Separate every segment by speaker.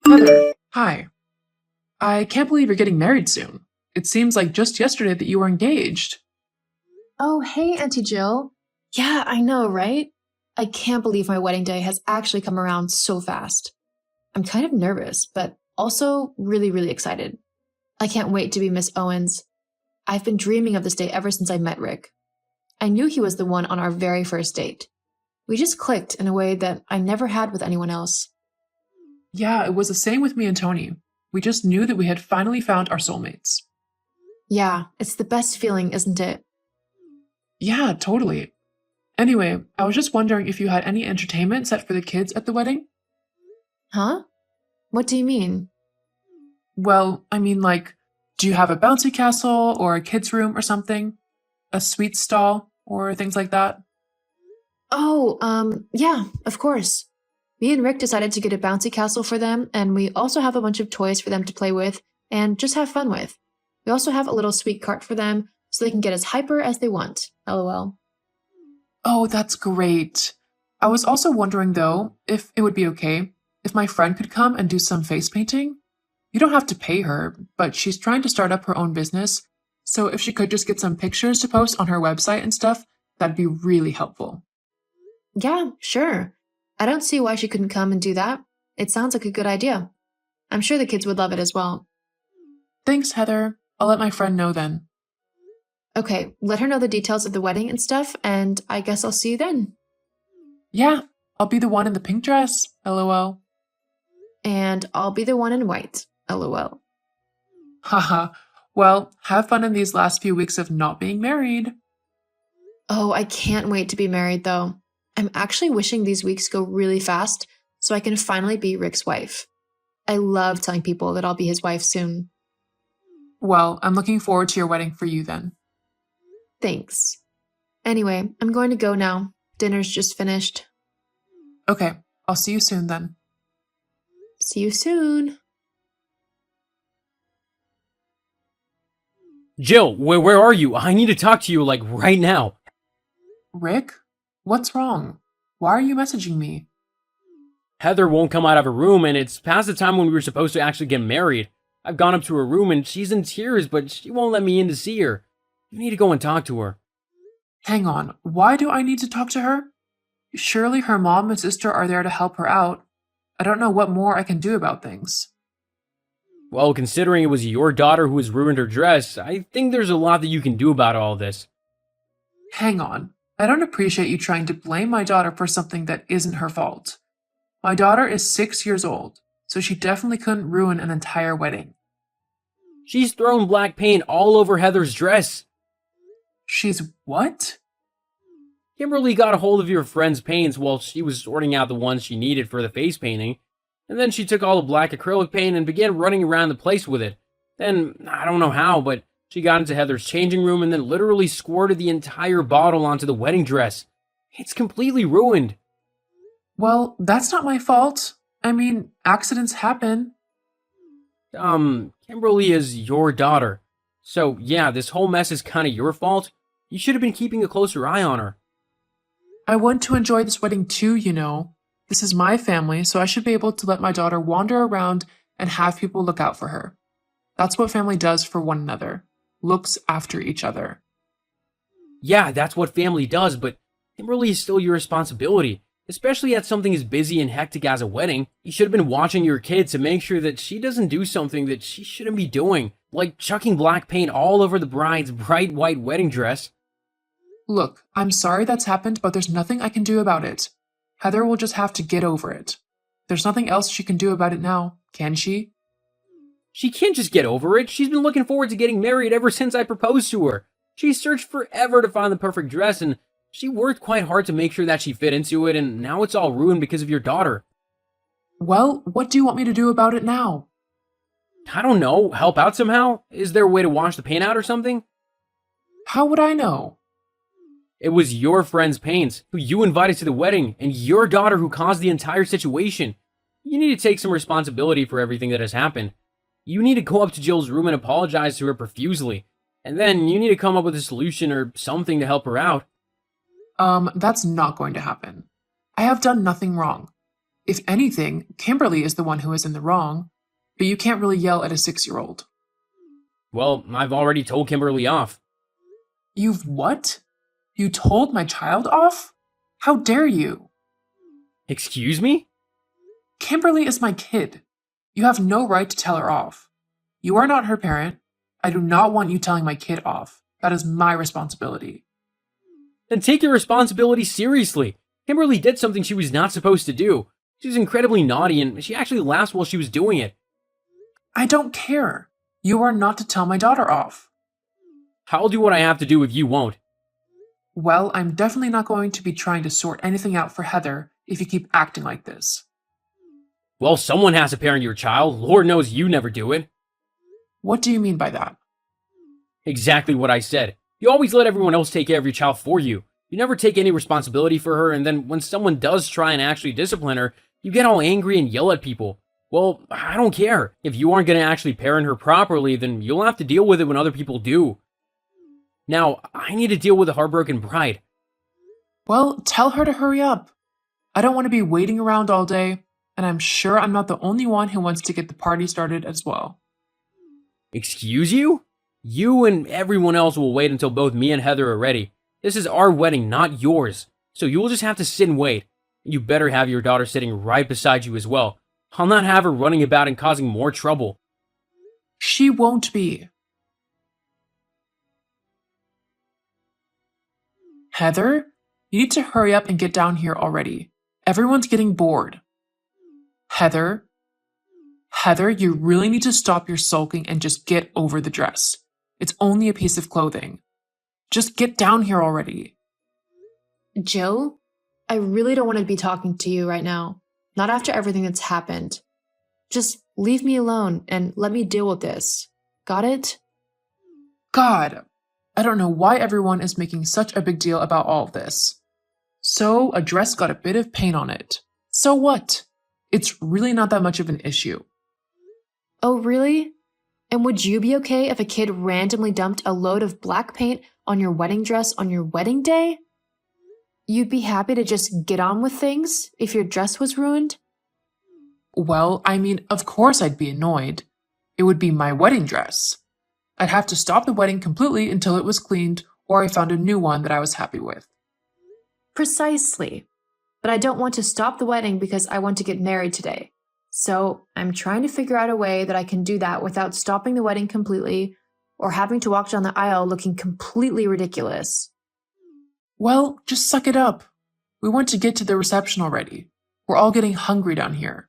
Speaker 1: Heather, hi. I can't believe you're getting married soon. It seems like just yesterday that you were engaged.
Speaker 2: Oh, hey, Auntie Jill. Yeah, I know, right? I can't believe my wedding day has actually come around so fast. I'm kind of nervous, but also really, really excited. I can't wait to be Miss Owens. I've been dreaming of this day ever since I met Rick. I knew he was the one on our very first date. We just clicked in a way that I never had with anyone else.
Speaker 1: Yeah, it was the same with me and Tony. We just knew that we had finally found our soulmates.
Speaker 2: Yeah, it's the best feeling, isn't it?
Speaker 1: Yeah, totally. Anyway, I was just wondering if you had any entertainment set for the kids at the wedding?
Speaker 2: Huh? What do you mean?
Speaker 1: Well, I mean, like, do you have a bouncy castle or a kids' room or something? A sweet stall or things like that?
Speaker 2: Oh, yeah, of course. Me and Rick decided to get a bouncy castle for them, and we also have a bunch of toys for them to play with and just have fun with. We also have a little sweet cart for them so they can get as hyper as they want. LOL.
Speaker 1: Oh, that's great. I was also wondering, though, if it would be okay if my friend could come and do some face painting. You don't have to pay her, but she's trying to start up her own business, so if she could just get some pictures to post on her website and stuff, that'd be really helpful.
Speaker 2: Yeah, sure. I don't see why she couldn't come and do that. It sounds like a good idea. I'm sure the kids would love it as well.
Speaker 1: Thanks, Heather. I'll let my friend know then.
Speaker 2: Okay, let her know the details of the wedding and stuff, and I guess I'll see you then.
Speaker 1: Yeah, I'll be the one in the pink dress, lol.
Speaker 2: And I'll be the one in white. LOL.
Speaker 1: Haha. Well, have fun in these last few weeks of not being married.
Speaker 2: Oh, I can't wait to be married, though. I'm actually wishing these weeks go really fast so I can finally be Rick's wife. I love telling people that I'll be his wife soon.
Speaker 1: Well, I'm looking forward to your wedding for you then.
Speaker 2: Thanks. Anyway, I'm going to go now. Dinner's just finished.
Speaker 1: Okay, I'll see you soon then.
Speaker 2: See you soon.
Speaker 3: Jill, where are you? I need to talk to you, like, right now.
Speaker 1: Rick? What's wrong? Why are you messaging me?
Speaker 3: Heather won't come out of her room, and it's past the time when we were supposed to actually get married. I've gone up to her room, and she's in tears, but she won't let me in to see her. You need to go and talk to her.
Speaker 1: Hang on, why do I need to talk to her? Surely her mom and sister are there to help her out. I don't know what more I can do about things.
Speaker 3: Well, considering it was your daughter who has ruined her dress, I think there's a lot that you can do about all this.
Speaker 1: Hang on, I don't appreciate you trying to blame my daughter for something that isn't her fault. My daughter is 6 years old, so she definitely couldn't ruin an entire wedding.
Speaker 3: She's thrown black paint all over Heather's dress.
Speaker 1: She's what?
Speaker 3: Kimberly got a hold of your friend's paints while she was sorting out the ones she needed for the face painting, and then she took all the black acrylic paint and began running around the place with it. Then, I don't know how, but she got into Heather's changing room and then literally squirted the entire bottle onto the wedding dress. It's completely ruined.
Speaker 1: Well, that's not my fault. I mean, accidents happen.
Speaker 3: Kimberly is your daughter. So, yeah, this whole mess is kinda your fault. You should have been keeping a closer eye on her.
Speaker 1: I want to enjoy this wedding too, you know. This is my family, so I should be able to let my daughter wander around and have people look out for her. That's what family does for one another. Looks after each other.
Speaker 3: Yeah, that's what family does, but Kimberly is still your responsibility. Especially at something as busy and hectic as a wedding. You should have been watching your kid to make sure that she doesn't do something that she shouldn't be doing, like chucking black paint all over the bride's bright white wedding dress.
Speaker 1: Look, I'm sorry that's happened, but there's nothing I can do about it. Heather will just have to get over it. There's nothing else she can do about it now, can she?
Speaker 3: She can't just get over it. She's been looking forward to getting married ever since I proposed to her. She searched forever to find the perfect dress, and she worked quite hard to make sure that she fit into it, and now it's all ruined because of your daughter.
Speaker 1: Well, what do you want me to do about it now?
Speaker 3: I don't know. Help out somehow? Is there a way to wash the paint out or something?
Speaker 1: How would I know?
Speaker 3: It was your friend's paints, who you invited to the wedding, and your daughter who caused the entire situation. You need to take some responsibility for everything that has happened. You need to go up to Jill's room and apologize to her profusely. And then you need to come up with a solution or something to help her out.
Speaker 1: That's not going to happen. I have done nothing wrong. If anything, Kimberly is the one who is in the wrong, but you can't really yell at a 6-year-old.
Speaker 3: Well, I've already told Kimberly off.
Speaker 1: You've what? You told my child off? How dare you?
Speaker 3: Excuse me?
Speaker 1: Kimberly is my kid. You have no right to tell her off. You are not her parent. I do not want you telling my kid off. That is my responsibility.
Speaker 3: Then take your responsibility seriously. Kimberly did something she was not supposed to do. She was incredibly naughty and she actually laughed while she was doing it.
Speaker 1: I don't care. You are not to tell my daughter off.
Speaker 3: I'll do what I have to do if you won't.
Speaker 1: Well, I'm definitely not going to be trying to sort anything out for Heather if you keep acting like this.
Speaker 3: Well, someone has to parent your child. Lord knows you never do it.
Speaker 1: What do you mean by that?
Speaker 3: Exactly what I said. You always let everyone else take care of your child for you. You never take any responsibility for her, and then when someone does try and actually discipline her, you get all angry and yell at people. Well, I don't care. If you aren't going to actually parent her properly, then you'll have to deal with it when other people do. Now, I need to deal with a heartbroken bride.
Speaker 1: Well, tell her to hurry up. I don't want to be waiting around all day, and I'm sure I'm not the only one who wants to get the party started as well.
Speaker 3: Excuse you? You and everyone else will wait until both me and Heather are ready. This is our wedding, not yours. So you'll just have to sit and wait. You better have your daughter sitting right beside you as well. I'll not have her running about and causing more trouble.
Speaker 1: She won't be. Heather, you need to hurry up and get down here already. Everyone's getting bored. Heather, you really need to stop your sulking and just get over the dress. It's only a piece of clothing. Just get down here already.
Speaker 2: Jill, I really don't want to be talking to you right now. Not after everything that's happened. Just leave me alone and let me deal with this. Got it?
Speaker 1: God, I don't know why everyone is making such a big deal about all of this. So, a dress got a bit of paint on it. So what? It's really not that much of an issue.
Speaker 2: Oh, really? And would you be okay if a kid randomly dumped a load of black paint on your wedding dress on your wedding day? You'd be happy to just get on with things if your dress was ruined?
Speaker 1: Well, I mean, of course I'd be annoyed. It would be my wedding dress. I'd have to stop the wedding completely until it was cleaned or I found a new one that I was happy with.
Speaker 2: Precisely. But I don't want to stop the wedding because I want to get married today. So I'm trying to figure out a way that I can do that without stopping the wedding completely or having to walk down the aisle looking completely ridiculous.
Speaker 1: Well, just suck it up. We want to get to the reception already. We're all getting hungry down here.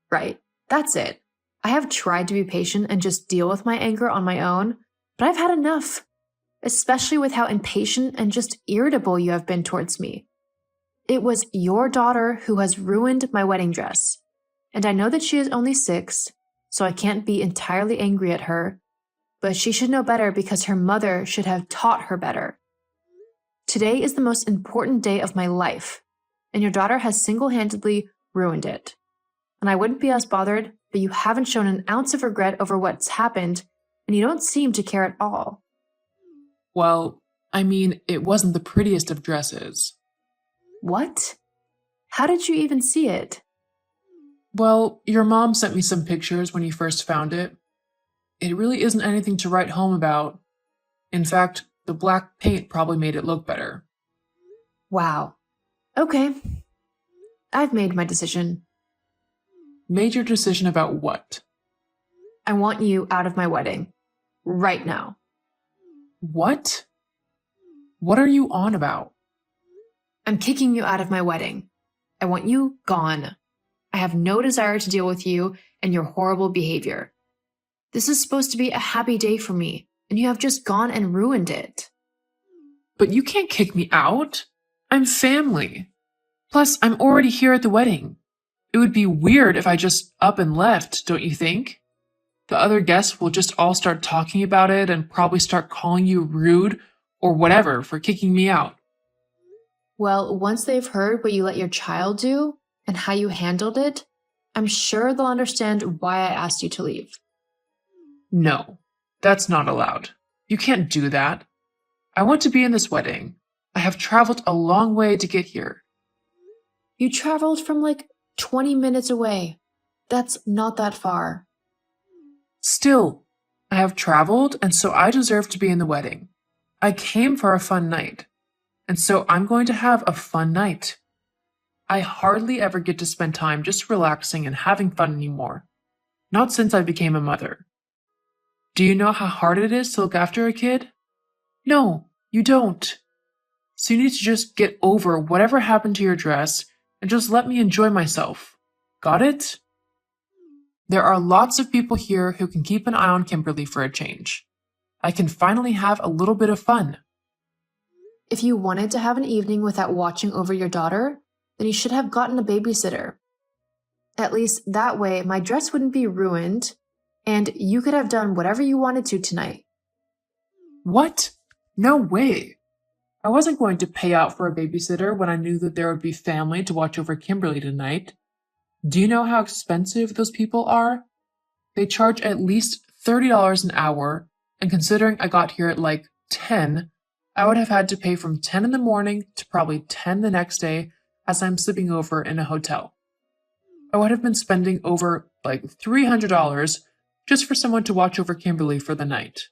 Speaker 2: Right, that's it. I have tried to be patient and just deal with my anger on my own, but I've had enough, especially with how impatient and just irritable you have been towards me. It was your daughter who has ruined my wedding dress, and I know that she is only 6, so I can't be entirely angry at her, but she should know better because her mother should have taught her better. Today is the most important day of my life, and your daughter has single-handedly ruined it. And I wouldn't be as bothered, but you haven't shown an ounce of regret over what's happened, and you don't seem to care at all.
Speaker 1: Well, I mean, it wasn't the prettiest of dresses.
Speaker 2: What? How did you even see it?
Speaker 1: Well, your mom sent me some pictures when you first found it. It really isn't anything to write home about. In fact, the black paint probably made it look better.
Speaker 2: Wow. Okay. I've made my decision.
Speaker 1: Made your decision about what?
Speaker 2: I want you out of my wedding. Right now.
Speaker 1: What? What are you on about?
Speaker 2: I'm kicking you out of my wedding. I want you gone. I have no desire to deal with you and your horrible behavior. This is supposed to be a happy day for me, and you have just gone and ruined it.
Speaker 1: But you can't kick me out. I'm family. Plus, I'm already here at the wedding. It would be weird if I just up and left, don't you think? The other guests will just all start talking about it and probably start calling you rude or whatever for kicking me out.
Speaker 2: Well, once they've heard what you let your child do and how you handled it, I'm sure they'll understand why I asked you to leave.
Speaker 1: No, that's not allowed. You can't do that. I want to be in this wedding. I have traveled a long way to get here.
Speaker 2: You traveled from like 20 minutes away. That's not that far.
Speaker 1: Still, I have traveled, and so I deserve to be in the wedding. I came for a fun night, and so I'm going to have a fun night. I hardly ever get to spend time just relaxing and having fun anymore. Not since I became a mother. Do you know how hard it is to look after a kid? No, you don't. So you need to just get over whatever happened to your dress and just let me enjoy myself. Got it? There are lots of people here who can keep an eye on Kimberly for a change. I can finally have a little bit of fun.
Speaker 2: If you wanted to have an evening without watching over your daughter, then you should have gotten a babysitter. At least that way my dress wouldn't be ruined, and you could have done whatever you wanted to tonight.
Speaker 1: What? No way. I wasn't going to pay out for a babysitter when I knew that there would be family to watch over Kimberly tonight. Do you know how expensive those people are? They charge at least $30 an hour, and considering I got here at like 10, I would have had to pay from 10 in the morning to probably 10 the next day as I'm sleeping over in a hotel. I would have been spending over like $300 just for someone to watch over Kimberly for the night.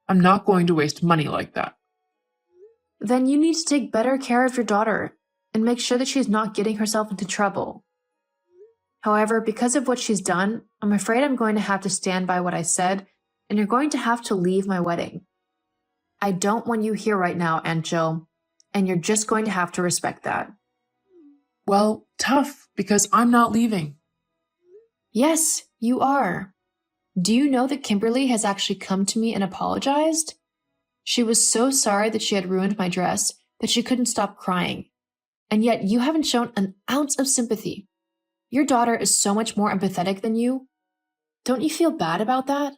Speaker 1: I'm not going to waste money like that.
Speaker 2: Then you need to take better care of your daughter and make sure that she's not getting herself into trouble. However, because of what she's done, I'm afraid I'm going to have to stand by what I said, and you're going to have to leave my wedding. I don't want you here right now, Aunt Jill, and you're just going to have to respect that.
Speaker 1: Well, tough, because I'm not leaving.
Speaker 2: Yes, you are. Do you know that Kimberly has actually come to me and apologized? She was so sorry that she had ruined my dress that she couldn't stop crying. And yet you haven't shown an ounce of sympathy. Your daughter is so much more empathetic than you. Don't you feel bad about that?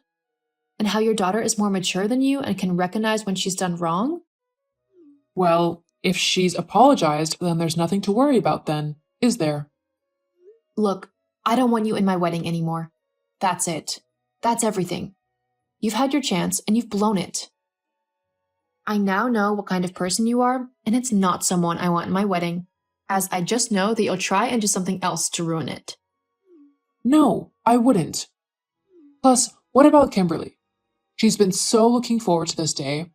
Speaker 2: And how your daughter is more mature than you and can recognize when she's done wrong?
Speaker 1: Well, if she's apologized, then there's nothing to worry about then, is there?
Speaker 2: Look, I don't want you in my wedding anymore. That's it. That's everything. You've had your chance and you've blown it. I now know what kind of person you are, and it's not someone I want in my wedding, as I just know that you'll try and do something else to ruin it.
Speaker 1: No, I wouldn't. Plus, what about Kimberly? She's been so looking forward to this day.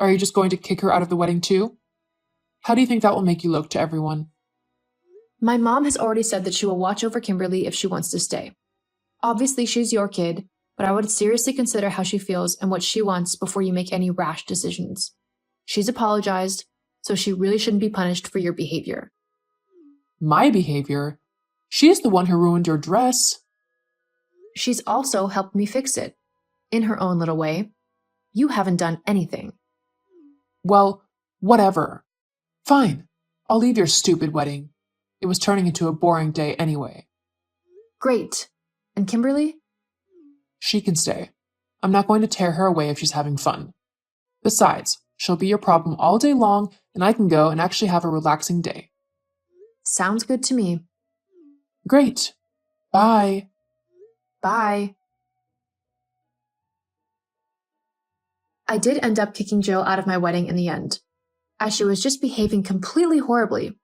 Speaker 1: Are you just going to kick her out of the wedding too? How do you think that will make you look to everyone?
Speaker 2: My mom has already said that she will watch over Kimberly if she wants to stay. Obviously, she's your kid, but I would seriously consider how she feels and what she wants before you make any rash decisions. She's apologized, so she really shouldn't be punished for your behavior.
Speaker 1: My behavior? She's the one who ruined your dress.
Speaker 2: She's also helped me fix it, in her own little way. You haven't done anything.
Speaker 1: Well, whatever. Fine, I'll leave your stupid wedding. It was turning into a boring day anyway.
Speaker 2: Great. And Kimberly?
Speaker 1: She can stay. I'm not going to tear her away if she's having fun. Besides, she'll be your problem all day long, and I can go and actually have a relaxing day.
Speaker 2: Sounds good to me.
Speaker 1: Great. Bye.
Speaker 2: Bye. I did end up kicking Jill out of my wedding in the end, as she was just behaving completely horribly.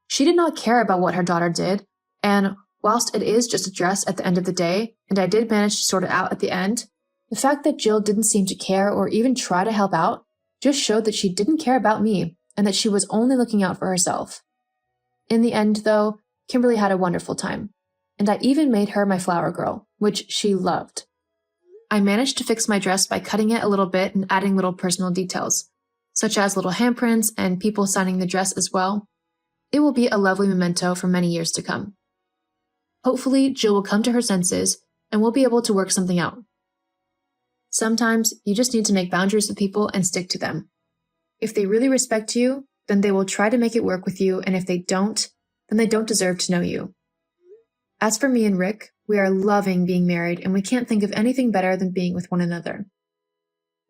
Speaker 2: She did not care about what her daughter did, and whilst it is just a dress at the end of the day, and I did manage to sort it out at the end, the fact that Jill didn't seem to care or even try to help out just showed that she didn't care about me and that she was only looking out for herself. In the end, though, Kimberly had a wonderful time, and I even made her my flower girl, which she loved. I managed to fix my dress by cutting it a little bit and adding little personal details, such as little handprints and people signing the dress as well. It will be a lovely memento for many years to come. Hopefully, Jill will come to her senses and we'll be able to work something out. Sometimes you just need to make boundaries with people and stick to them. If they really respect you, then they will try to make it work with you, and if they don't, then they don't deserve to know you. As for me and Rick, we are loving being married, and we can't think of anything better than being with one another.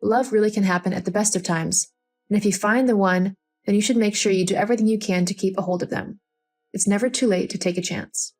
Speaker 2: Love really can happen at the best of times, and if you find the one, then you should make sure you do everything you can to keep a hold of them. It's never too late to take a chance.